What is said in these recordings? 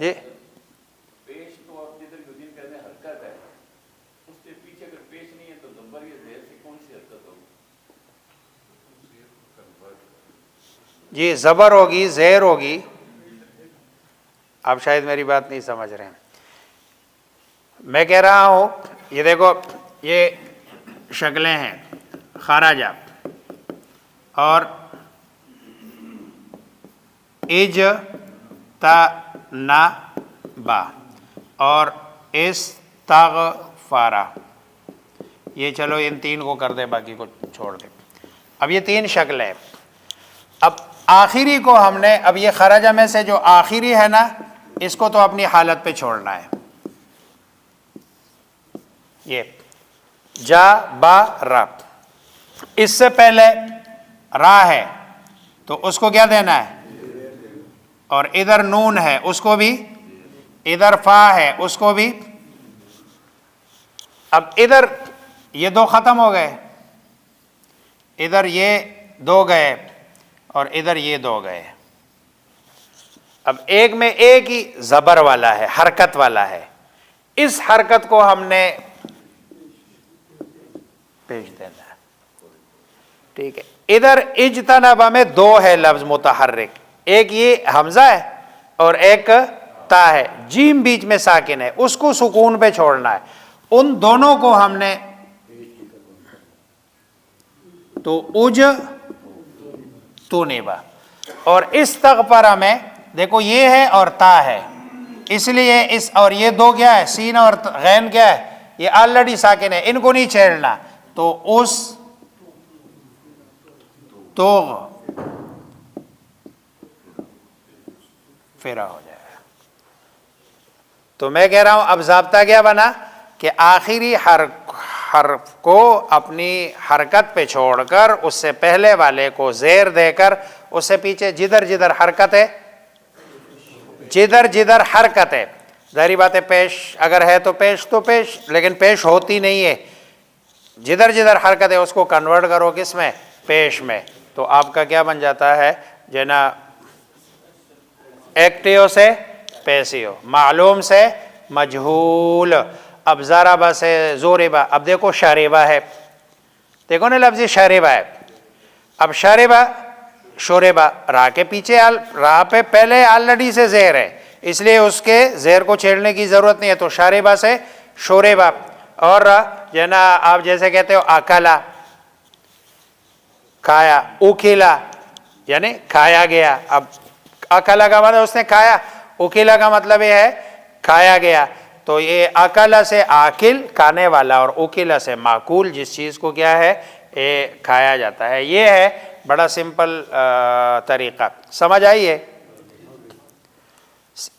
جی پیش تو آپ جدھر یدین کہنے حرکت ہے، اس کے پیچھے اگر پیش نہیں ہے تو زبر یا زیر سے کون سی حرکت ہوگی؟ جی زبر ہوگی، زیر ہوگی. آپ شاید میری بات نہیں سمجھ رہے ہیں. میں کہہ رہا ہوں یہ دیکھو یہ شکلیں ہیں خارجہ اور اجتنبا اور استغفارا. یہ چلو ان تین کو کر دیں، باقی کو چھوڑ دیں. اب یہ تین شکل ہے. اب آخری کو ہم نے، اب یہ خرجہ میں سے جو آخری ہے نا، اس کو تو اپنی حالت پہ چھوڑنا ہے. یہ جا با را، اس سے پہلے را ہے تو اس کو کیا دینا ہے، اور ادھر نون ہے اس کو بھی، ادھر فا ہے اس کو بھی. اب ادھر یہ دو ختم ہو گئے، ادھر یہ دو گئے اور ادھر یہ دو گئے. اب ایک میں ایک ہی زبر والا ہے، حرکت والا ہے. اس حرکت کو ہم نے پیش دینا ہے. ٹھیک ہے. ادھر اجتنبا میں دو ہے لفظ متحرک، ایک یہ حمزہ ہے اور ایک تا ہے، جیم بیچ میں ساکن ہے، اس کو سکون پہ چھوڑنا ہے. ان دونوں کو ہم نے تو اج تو نیبا. اور استغفر میں دیکھو یہ ہے اور تا ہے، اس لیے اس اور یہ دو کیا ہے، سین اور غین کیا ہے، یہ آلریڈی ساکن ہے، ان کو نہیں چھیڑنا. تو اس تو پھیرا ہو جائے گا. تو میں کہہ رہا ہوں اب ضابطہ کیا بنا کہ آخری حرف کو اپنی حرکت پہ چھوڑ کر اس سے پہلے والے کو زیر دے کر اس سے پیچھے جدھر جدھر حرکت ہے، جدھر جدھر حرکت ہے، ظاہری بات ہے پیش اگر ہے تو پیش، لیکن پیش ہوتی نہیں ہے. جدھر جدھر حرکت ہے اس کو کنورٹ کرو کس میں، پیش میں. تو آپ کا کیا بن جاتا ہے جنا، ایکٹیو سے پیسیو، معلوم سے مجہول. اب ضربہ سے زوربا، اب دیکھو شاربہ ہے، دیکھو نا لفظ شاربہ ہے. اب شاربہ شوربہ، را کے پیچھے را پہ پہلے آلریڈی سے زیر ہے، اس لیے اس کے زیر کو چھیڑنے کی ضرورت نہیں ہے. تو شاربہ سے شوربہ. اور جو ہے نا آپ جیسے کہتے ہو اکلا، کھایا، اوکھلا یعنی کھایا گیا. اب اکلا کا مطلب اس نے کھایا، اوکھلا کا مطلب یہ ہے کھایا گیا. تو یہ اکلا سے آکل کھانے والا اور اوکھلا سے ماکول جس چیز کو کیا ہے یہ کھایا جاتا ہے. یہ ہے بڑا سمپل طریقہ، سمجھ آئیے.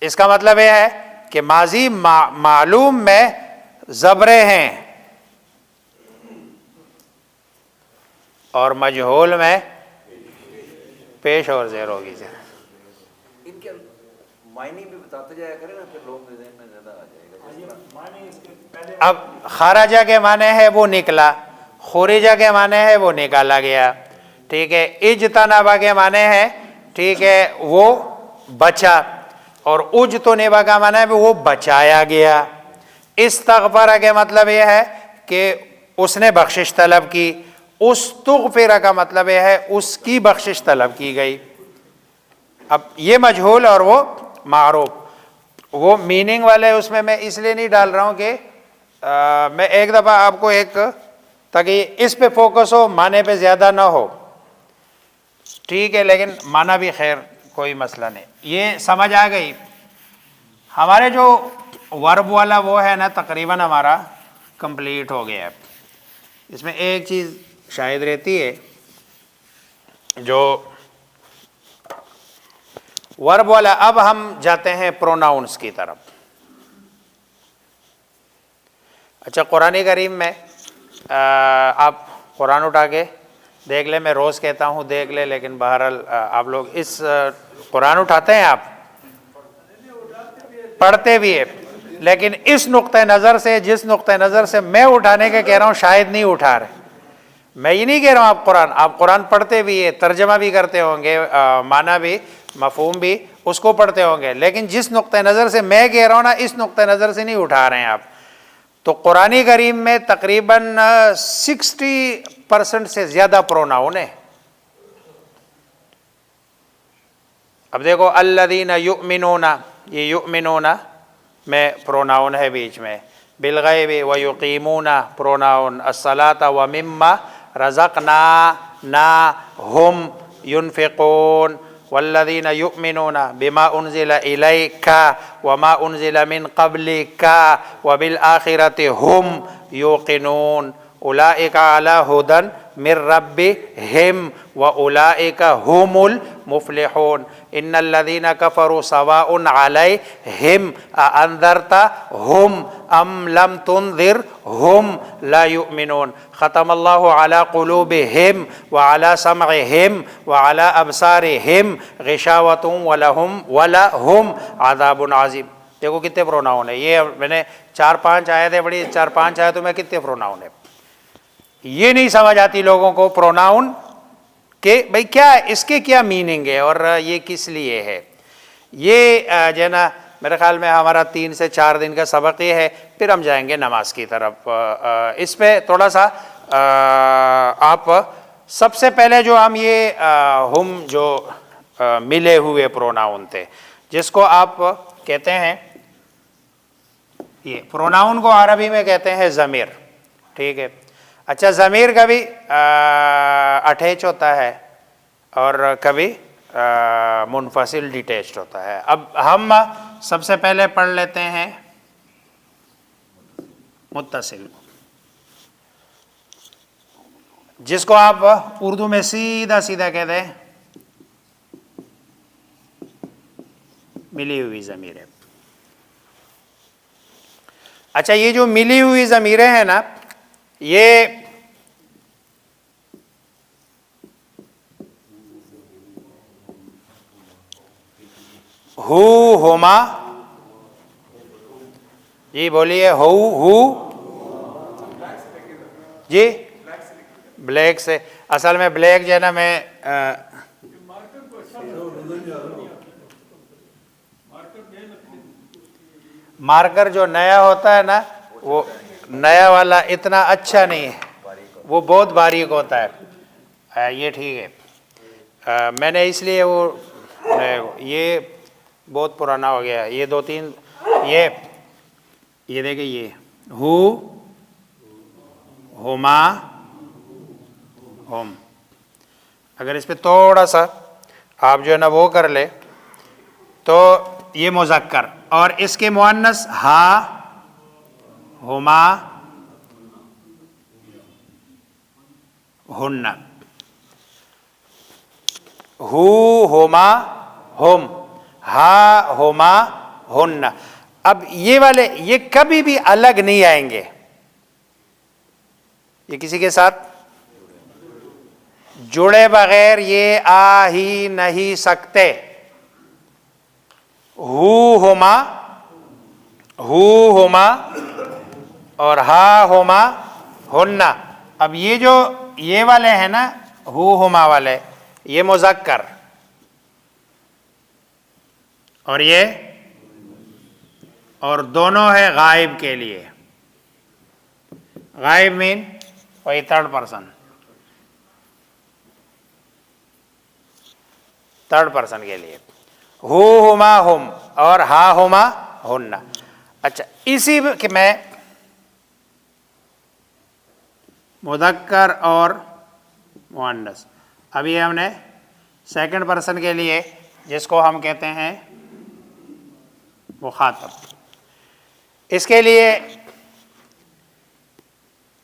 اس کا مطلب یہ ہے کہ ماضی معلوم میں زبریں ہیں اور مجہول میں پیش اور زیر ہوگی. ان کے معنی بھی بتاتے جایا کریں نا، پھر لوگ کے ذہن میں زیادہ آ جائے گا. اب خارجہ کے معنی ہے وہ نکلا، خورجہ کے معنی ہے وہ نکالا گیا. ٹھیک ہے. اجتنبا کے معنی ہے ٹھیک ہے وہ بچا، اور اجتنبا کا معنی ہے وہ بچایا گیا. استغفر کے مطلب یہ ہے کہ اس نے بخشش طلب کی. استغفر کا مطلب یہ ہے اس کی بخشش طلب کی گئی. اب یہ مجہول اور وہ معروف، وہ میننگ والے اس میں اس لیے نہیں ڈال رہا ہوں کہ میں ایک دفعہ آپ کو ایک، تاکہ اس پہ فوکس ہو، معنی پہ زیادہ نہ ہو. ٹھیک ہے. لیکن معنی بھی خیر کوئی مسئلہ نہیں. یہ سمجھ آ گئی. ہمارے جو ورب والا وہ ہے نا تقریباً ہمارا کمپلیٹ ہو گیا ہے. اس میں ایک چیز شاید رہتی ہے جو ورب والا. اب ہم جاتے ہیں پروناؤنس کی طرف. اچھا قرآن کریم میں آپ قرآن اٹھا کے دیکھ لیں، میں روز کہتا ہوں دیکھ لیں، لیکن بہرحال آپ لوگ اس قرآن اٹھاتے ہیں، آپ پڑھتے بھی ہیں، لیکن اس نقطۂ نظر سے، جس نقطۂ نظر سے میں اٹھانے کا کہہ رہا ہوں شاید نہیں اٹھا رہے. میں یہ نہیں کہہ رہا ہوں آپ قرآن پڑھتے بھی ہیں، ترجمہ بھی کرتے ہوں گے، معنی بھی مفہوم بھی اس کو پڑھتے ہوں گے، لیکن جس نقطہ نظر سے میں کہہ رہا ہوں نا، اس نقطہ نظر سے نہیں اٹھا رہے ہیں آپ. تو قرآن کریم میں تقریباً 60% سے زیادہ پروناؤن ہے. اب دیکھو الذین یؤمنون، یہ یؤمنون میں پروناؤن ہے بیچ میں، بالغیب ویقیمون پروناؤن، الصلاۃ ومما رزقناہم ینفقون، والذین یؤمنون بما انزل الیک وما انزل من قبلک وبالآخرۃ ہم یوقنون، اولئک علی ھدی من ربہم واولئک ھم المفلحون، ان الذین کفروا سواء علیہم اانذرتہم ام لم تنذرہم لا یؤمنون، ختم اللہ علی قلوبہم وعلی سمعہم وعلی ابصارہم غشاوۃ ولہم عذاب عظیم. دیکھو کتنے پروناؤن ہے. یہ میں نے 4-5 آیتیں پڑھی، 4-5 آیتوں میں کتنے پروناؤن ہے. یہ نہیں سمجھ آتی لوگوں کو پروناؤن کہ بھئی کیا اس کے کیا میننگ ہے اور یہ کس لیے ہے. یہ جو ہے نا میرے خیال میں ہمارا 3 سے 4 دن کا سبق یہ ہے، پھر ہم جائیں گے نماز کی طرف. اس پہ تھوڑا سا آپ سب سے پہلے جو ہم یہ ہم جو ملے ہوئے پروناؤن تھے، جس کو آپ کہتے ہیں، یہ پروناؤن کو عربی میں کہتے ہیں ضمیر. ٹھیک ہے. اچھا ضمیر کبھی اٹیچ ہوتا ہے اور کبھی منفصل ڈیٹیچڈ ہوتا ہے. اب ہم سب سے پہلے پڑھ لیتے ہیں متصل، جس کو آپ اردو میں سیدھا سیدھا کہتے ہیں ملی ہوئی ضمیریں. اچھا یہ جو ملی ہوئی ضمیریں ہیں نا، یہ ہو ہما، جی بولیے ہو جی بلیک سے. اصل میں بلیک جو ہے نا میں مارکر جو نیا ہوتا ہے نا، وہ نیا والا اتنا اچھا نہیں ہے، وہ بہت باریک ہوتا ہے. یہ ٹھیک ہے. میں نے اس لیے وہ یہ بہت پرانا ہو گیا. یہ 2-3 یہ دیکھیں، یہ ہو ہما ہم، اگر اس پہ تھوڑا سا آپ جو ہے نا وہ کر لے تو یہ مذکر، اور اس کے مؤنث ہا ہما ہن، ہو ہما ہم، ہا ہما ہن. اب یہ والے یہ کبھی بھی الگ نہیں آئیں گے، یہ کسی کے ساتھ جڑے بغیر یہ آ ہی نہیں سکتے. ہما اور ہا ہما ہن. اب یہ جو یہ والے ہیں نا ہما والے، یہ مذکر، اور یہ اور دونوں ہے غائب کے لیے. غائب مین وہی 3rd پرسن کے لیے. ہما ہم اور ہا ہما ہن. اچھا اسی کہ میں مذکر اور مؤنث، ابھی ہم نے 2nd پرسن کے لیے جس کو ہم کہتے ہیں مخاطب، اس کے لیے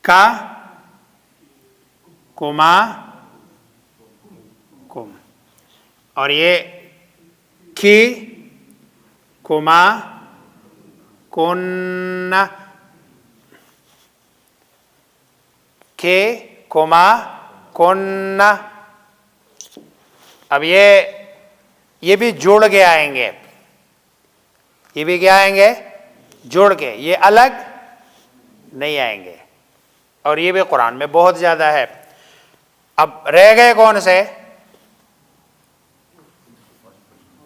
کا، کما، کم، اور یہ کی، کما، کن، کے، کما، کن. اب یہ بھی جڑ کے آئیں گے، یہ بھی کیا آئیں گے؟ جڑ کے، یہ الگ نہیں آئیں گے. اور یہ بھی قرآن میں بہت زیادہ ہے. اب رہ گئے کون سے؟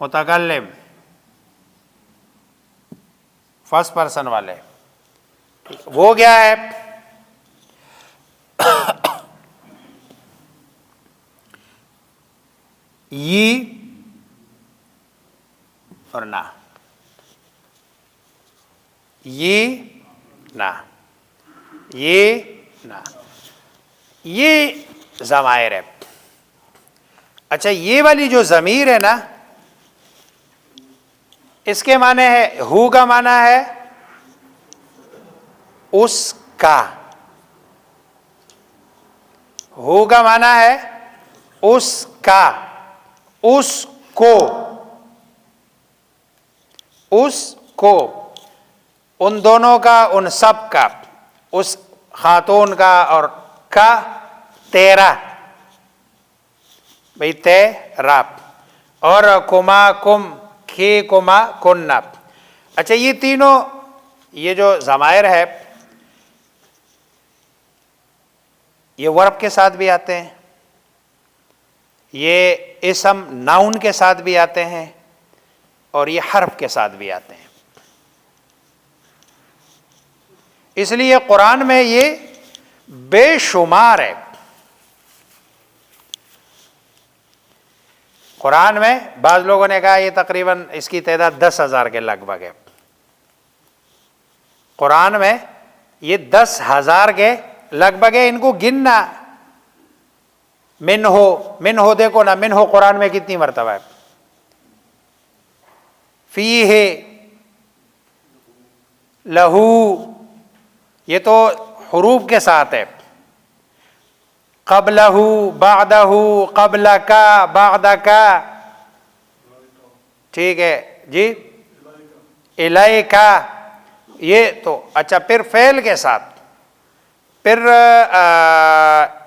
متکلم فرسٹ پرسن والے، وہ کیا ہے؟ یہ اور نہ، یہ نہ، یہ نہ، یہ ضمائر ہے۔ اچھا یہ والی جو ضمیر ہے نا، اس کے معنی ہے، ہو کا معنی ہے اس کا، ہو کا معنی ہے اس کا، اس کو، اس کو، ان دونوں کا، ان سب کا، اس خاتون کا، اور کا تیرا، بھئی تیرا، اور کما کم، کھی کما کننا۔ اچھا یہ تینوں، یہ جو ضمائر ہے یہ ورب کے ساتھ بھی آتے ہیں، یہ اسم ناؤن کے ساتھ بھی آتے ہیں، اور یہ حرف کے ساتھ بھی آتے ہیں۔ اس لیے قرآن میں یہ بے شمار ہے۔ قرآن میں بعض لوگوں نے کہا یہ تقریباً اس کی تعداد 10,000 کے لگ بھگ ہے۔ قرآن میں یہ 10,000 کے لگ بھگ ہے، ان کو گننا۔ من ہو دیکھو نا، من ہو قرآن میں کتنی مرتبہ ہے؟ فی ہے، لہو، یہ تو حروف کے ساتھ ہے۔ قبلہ، بعدہ، قبل کا، بعد کا، ٹھیک ہے جی، الیکا، یہ تو اچھا۔ پھر فعل کے ساتھ، پھر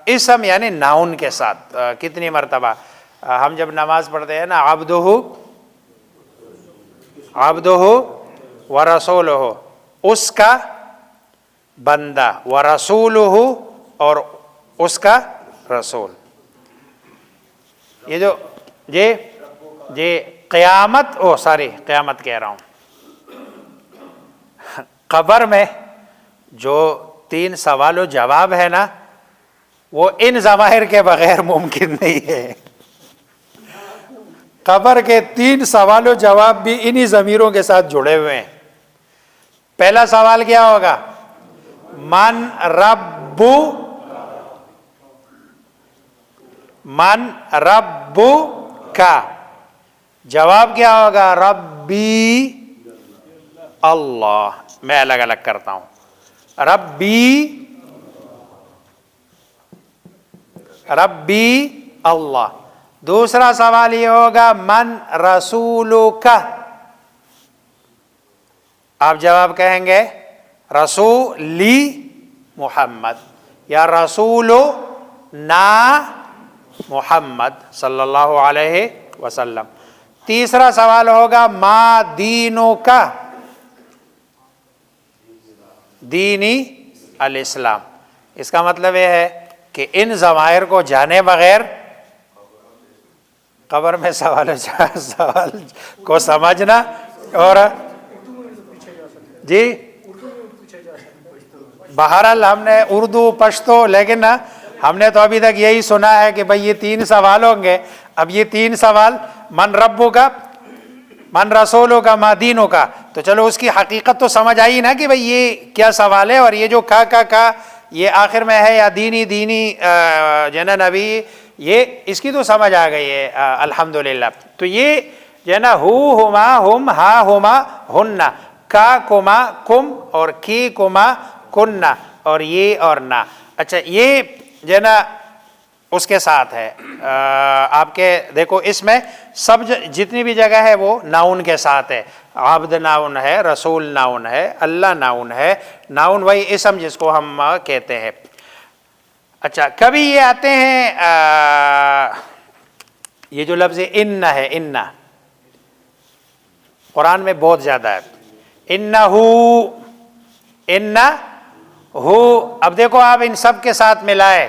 اسم یعنی ناؤن کے ساتھ کتنی مرتبہ؟ ہم جب نماز پڑھتے ہیں نا، عبدہ، عبدہ ورسولہ، اس کا بندہ، ورسولہ، اور اس کا رسول۔ یہ جو جی قیامت، قیامت کہہ رہا ہوں، قبر میں جو 3 سوال و جواب ہے نا، وہ ان ضمائر کے بغیر ممکن نہیں ہے۔ قبر کے 3 سوال و جواب بھی انہی ضمیروں کے ساتھ جڑے ہوئے ہیں۔ پہلا سوال کیا ہوگا؟ من رب، من رب کا، جواب کیا ہوگا؟ ربی اللہ۔ میں الگ الگ کرتا ہوں، ربی، ربی اللہ۔ دوسرا سوال یہ ہوگا من رسولک، آپ جواب کہیں گے رسولی محمد، یا رسول نا محمد صلی اللہ علیہ وسلم۔ تیسرا سوال ہوگا ما دینک، دینی الاسلام۔ اس کا مطلب یہ ہے کہ ان ضمائر کو جانے بغیر قبر میں سوال کو سمجھنا، اور جی بہرحال ہم نے اردو پشتو، لیکن ہم نے تو ابھی تک یہی سنا ہے کہ بھئی یہ 3 سوال ہوں گے۔ اب یہ 3 سوال، من ربو کا، من رسولوں کا، ما دینوں کا، تو چلو اس کی حقیقت تو سمجھ آئی نا کہ بھئی یہ کیا سوال ہے، اور یہ جو کا یہ آخر میں ہے، یا دینی جنا نبی، یہ اس کی تو سمجھ آ گئی ہے الحمدللہ۔ تو یہ جنا ہو، ہما، ہم، ہا، ہما، ہننا، کا کما کم، اور کی کما کننا، اور یہ اور نہ۔ اچھا یہ جنا اس کے ساتھ ہے، آپ کے دیکھو اس میں سب جتنی بھی جگہ ہے وہ ناؤن کے ساتھ ہے۔ عبد ناؤن ہے، رسول ناؤن ہے، اللہ ناؤن ہے، ناؤن وہی اسم جس کو ہم کہتے ہیں۔ اچھا کبھی یہ آتے ہیں، یہ جو لفظ ان ہے، ان قرآن میں بہت زیادہ ہے۔ انہو، انہو، اب دیکھو آپ ان سب کے ساتھ ملائے،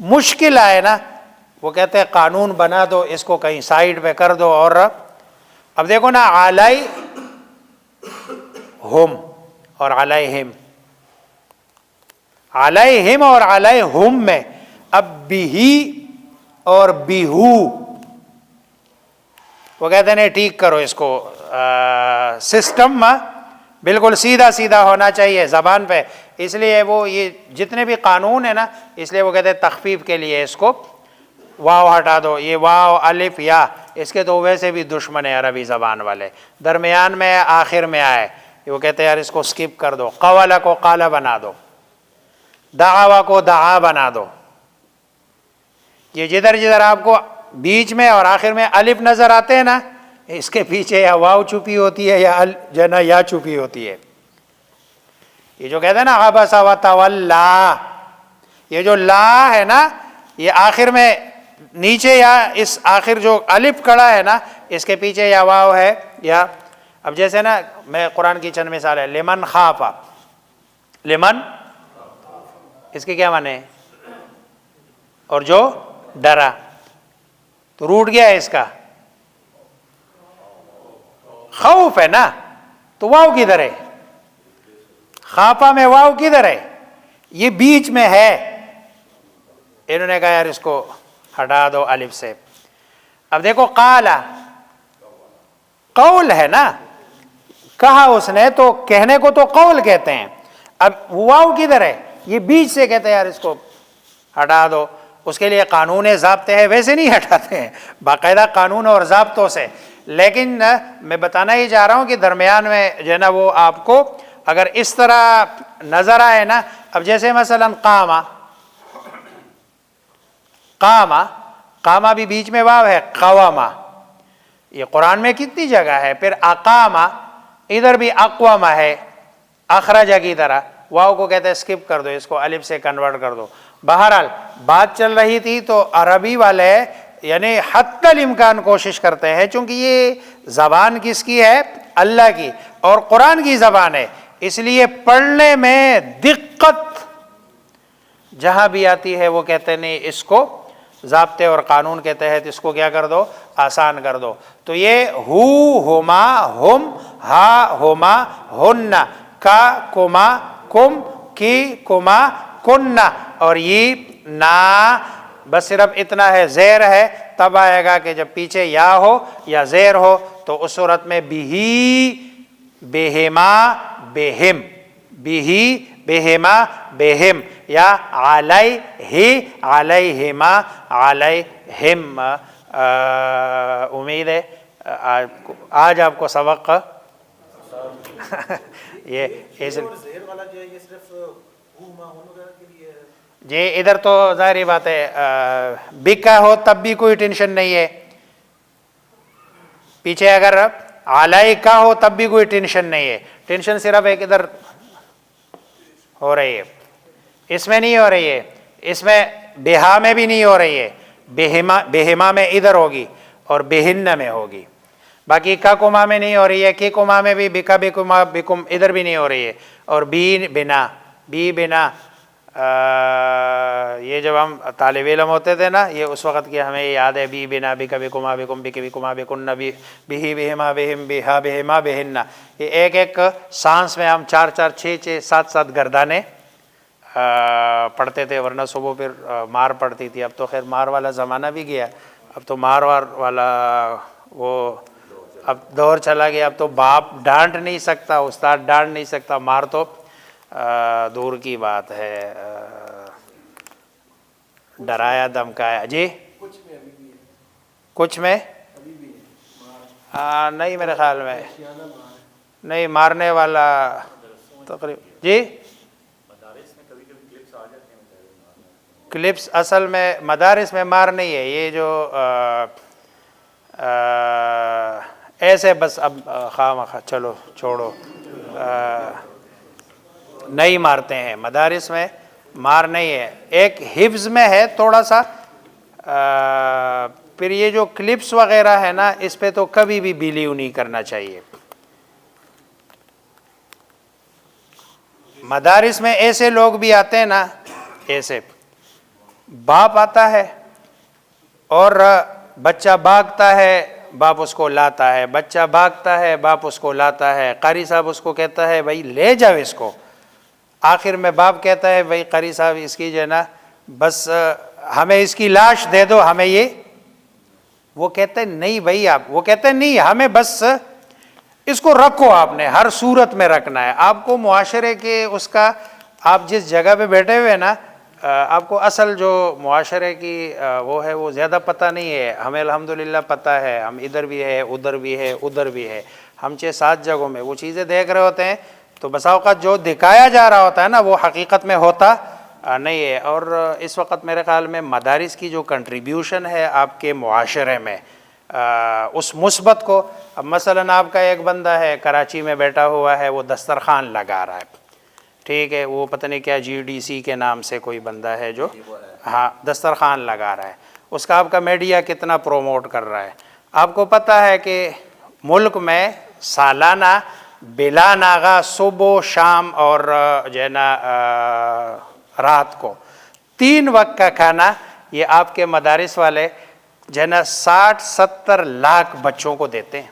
مشکل آئے نا وہ کہتے ہیں قانون بنا دو، اس کو کہیں سائڈ پہ کر دو. اور اب دیکھو نا علیہم اور علیہم، علیہم اور علیہم میں اب بھی اور بیہو، وہ کہتے ہیں نہیں ٹھیک کرو اس کو، سسٹم بالکل سیدھا سیدھا ہونا چاہیے زبان پہ. اس لیے وہ یہ جتنے بھی قانون ہیں نا، اس لیے وہ کہتے ہیں تخفیف کے لیے اس کو واو ہٹا دو. یہ واو الف یا اس کے تو ویسے بھی دشمن ہے عربی زبان والے، درمیان میں آخر میں آئے وہ کہتے ہیں یار اس کو سکپ کر دو. قولا کو قالا بنا دو، دعوا کو دعا بنا دو. یہ جدھر جدھر آپ کو بیچ میں اور آخر میں الف نظر آتے ہیں نا، اس کے پیچھے یا واو چھپی ہوتی ہے یا جنا یا چھپی ہوتی ہے. یہ جو کہتے ہیں نا عبس و تولا، یہ جو لا ہے نا یہ آخر میں نیچے یا اس آخر جو الف کڑا ہے نا اس کے پیچھے یا واو ہے یا. اب جیسے نا میں قرآن کی چند مثال ہے، لمن خافا، لمن اس کے کیا معنی ہے؟ اور جو ڈرا، تو روٹ گیا ہے اس کا خوف ہے نا، تو واو کدھر ہے؟ خافا میں واو کدھر ہے؟ یہ بیچ میں ہے. انہوں نے کہا یار اس کو ہٹا دو الف سے. اب دیکھو قالا قول ہے نا، کہا اس نے تو کہنے کو تو قول کہتے ہیں. اب واو کدھر ہے؟ یہ بیچ سے کہتے ہیں یار اس کو ہٹا دو. اس کے لیے قانون ضابطے ہیں، ویسے نہیں ہٹاتے ہیں، باقاعدہ قانون اور ضابطوں سے. لیکن میں بتانا ہی چاہ رہا ہوں کہ درمیان میں جو ہے نا وہ آپ کو اگر اس طرح نظر آئے نا، اب جیسے مثلا قاما، قاما قاما بھی بیچ میں واو ہے، قواما یہ قرآن میں کتنی جگہ ہے. پھر اقاما ادھر بھی اقواما ہے، اخرجہ کی طرح. واو کو کہتے ہیں سکپ کر دو، اس کو الف سے کنورٹ کر دو. بہرحال بات چل رہی تھی تو عربی والے یعنی حتی الامکان کوشش کرتے ہیں، چونکہ یہ زبان کس کی ہے؟ اللہ کی، اور قرآن کی زبان ہے، اس لیے پڑھنے میں دقت جہاں بھی آتی ہے وہ کہتے ہیں نہیں اس کو ضابطے اور قانون کے تحت اس کو کیا کر دو؟ آسان کر دو. تو یہ ہما ہم، ہا ہما ہن، کا کما کم، کی کما کننا، اور یہ نا بس صرف اتنا ہے زیر ہے. تب آئے گا کہ جب پیچھے یا ہو یا زیر ہو تو اس صورت میں بھی بہما بہم، بھی بہما بہم، یا علیہ علیہما علیہم. امید ہے آج آپ کو سبق یہ جی ادھر تو ظاہری بات ہے بکا ہو تب بھی کوئی ٹینشن نہیں ہے، پیچھے اگر علیہ کا ہو تب بھی کوئی ٹینشن نہیں ہے. ٹینشن صرف ایک ادھر ہو رہی ہے، اس میں نہیں ہو رہی ہے، اس میں بہا میں بھی نہیں ہو رہی ہے. بہما میں ادھر ہوگی اور بہن میں ہوگی. باقی کا کما میں نہیں ہو رہی ہے، کی کما میں بھی بکا بکما بکم ادھر بھی نہیں ہو رہی ہے. اور بی بنا، بی بنا یہ جب ہم طالب علم ہوتے تھے نا، یہ اس وقت کی ہمیں یاد ہے، بی بنا بکا بکما بکم بکی بکما بکن بھی بہما بہم بہا بہما بہن. یہ ایک ایک سانس میں ہم 4 4 6 6 7 7 گردانے پڑھتے تھے، ورنہ صبح پھر مار پڑتی تھی. اب تو خیر مار والا زمانہ بھی گیا، اب تو مار والا وہ اب دور چلا گیا. اب تو باپ ڈانٹ نہیں سکتا، استاد ڈانٹ نہیں سکتا، مار تو دور کی بات ہے. ڈرایا دھمکایا جی کچھ میں نہیں، میرے خیال میں نہیں مارنے والا تقریب جی. کلپس اصل میں مدارس میں مار نہیں ہے، یہ جو ایسے بس اب خواہ مخواہ چلو چھوڑو، نہیں مارتے ہیں مدارس میں، مار نہیں ہے. ایک حفظ میں ہے تھوڑا سا. پھر یہ جو کلپس وغیرہ ہے نا اس پہ تو کبھی بھی بیلیو نہیں کرنا چاہیے. مدارس میں ایسے لوگ بھی آتے ہیں نا، ایسے باپ آتا ہے اور بچہ بھاگتا ہے، باپ اس کو لاتا ہے، بچہ بھاگتا ہے، باپ اس کو لاتا ہے، قاری صاحب اس کو کہتا ہے بھائی لے جاؤ اس کو، آخر میں باپ کہتا ہے بھائی قاری صاحب اس کی جو ہے نا بس ہمیں اس کی لاش دے دو، ہمیں یہ، وہ کہتے ہیں نہیں بھائی، آپ، وہ کہتے ہیں نہیں ہمیں بس اس کو رکھو، آپ نے ہر صورت میں رکھنا ہے، آپ کو معاشرے کے اس کا، آپ جس جگہ پہ بیٹھے ہوئے نا آپ کو اصل جو معاشرے کی وہ ہے وہ زیادہ پتہ نہیں ہے، ہمیں الحمدللہ پتہ ہے، ہم ادھر بھی ہے ادھر بھی ہے ادھر بھی ہے، ہم 6-7 جگہوں میں وہ چیزیں دیکھ رہے ہوتے ہیں، تو بسا اوقات جو دکھایا جا رہا ہوتا ہے نا وہ حقیقت میں ہوتا نہیں ہے۔ اور اس وقت میرے خیال میں مدارس کی جو کنٹریبیوشن ہے آپ کے معاشرے میں اس مثبت کو، اب مثلاً آپ کا ایک بندہ ہے کراچی میں بیٹھا ہوا ہے، وہ دسترخوان لگا رہا ہے، ٹھیک ہے، وہ پتہ نہیں کیا GDC کے نام سے کوئی بندہ ہے جو ہاں دسترخوان لگا رہا ہے، اس کا آپ کا میڈیا کتنا پروموٹ کر رہا ہے، آپ کو پتہ ہے کہ ملک میں سالانہ بلا ناغہ صبح و شام اور جو ہے نا رات کو 3 وقت کا کھانا یہ آپ کے مدارس والے جو ہے نا 60-70 لاکھ بچوں کو دیتے ہیں،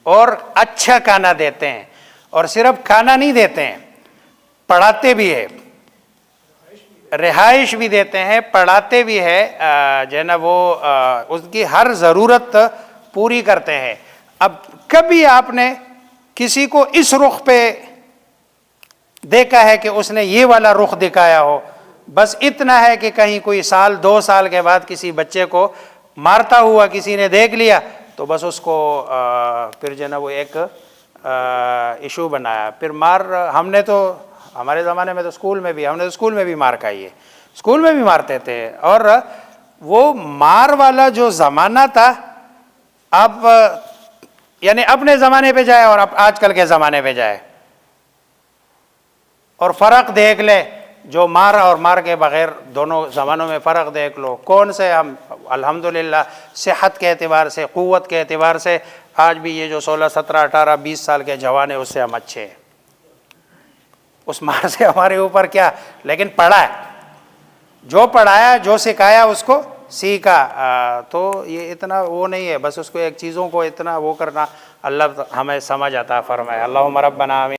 اور اچھا کھانا دیتے ہیں، اور صرف کھانا نہیں دیتے ہیں، پڑھاتے بھی ہے، رہائش بھی دیتے ہیں، پڑھاتے بھی ہے، جو ہے نا وہ اس کی ہر ضرورت پوری کرتے ہیں۔ اب کبھی آپ نے کسی کو اس رخ پہ دیکھا ہے کہ اس نے یہ والا رخ دکھایا ہو؟ بس اتنا ہے کہ کہیں کوئی 1-2 سال کے بعد کسی بچے کو مارتا ہوا کسی نے دیکھ لیا تو بس اس کو پھر جو ہے نا وہ ایک ایشو بنایا، پھر مار، ہم نے تو ہمارے زمانے میں تو اسکول میں بھی، ہم نے تو اسکول میں بھی مار کھائی ہے، اسکول میں بھی مارتے تھے، اور وہ مار والا جو زمانہ تھا، اب یعنی اپنے زمانے پہ جائے اور آج کل کے زمانے پہ جائے اور فرق دیکھ لے، جو مار اور مار کے بغیر دونوں زمانوں میں فرق دیکھ لو، کون سے ہم الحمدللہ صحت کے اعتبار سے، قوت کے اعتبار سے آج بھی یہ جو 16, 17, 18, 20 سال کے جوان ہیں اس سے ہم اچھے ہیں، اس مار سے ہمارے اوپر کیا، لیکن پڑھا ہے، جو پڑھایا جو سکھایا اس کو سیکھا، تو یہ اتنا وہ نہیں ہے، بس اس کو ایک چیزوں کو اتنا وہ کرنا، اللہ ہمیں سمجھ عطا فرمائے، اللہم ربنا آمین۔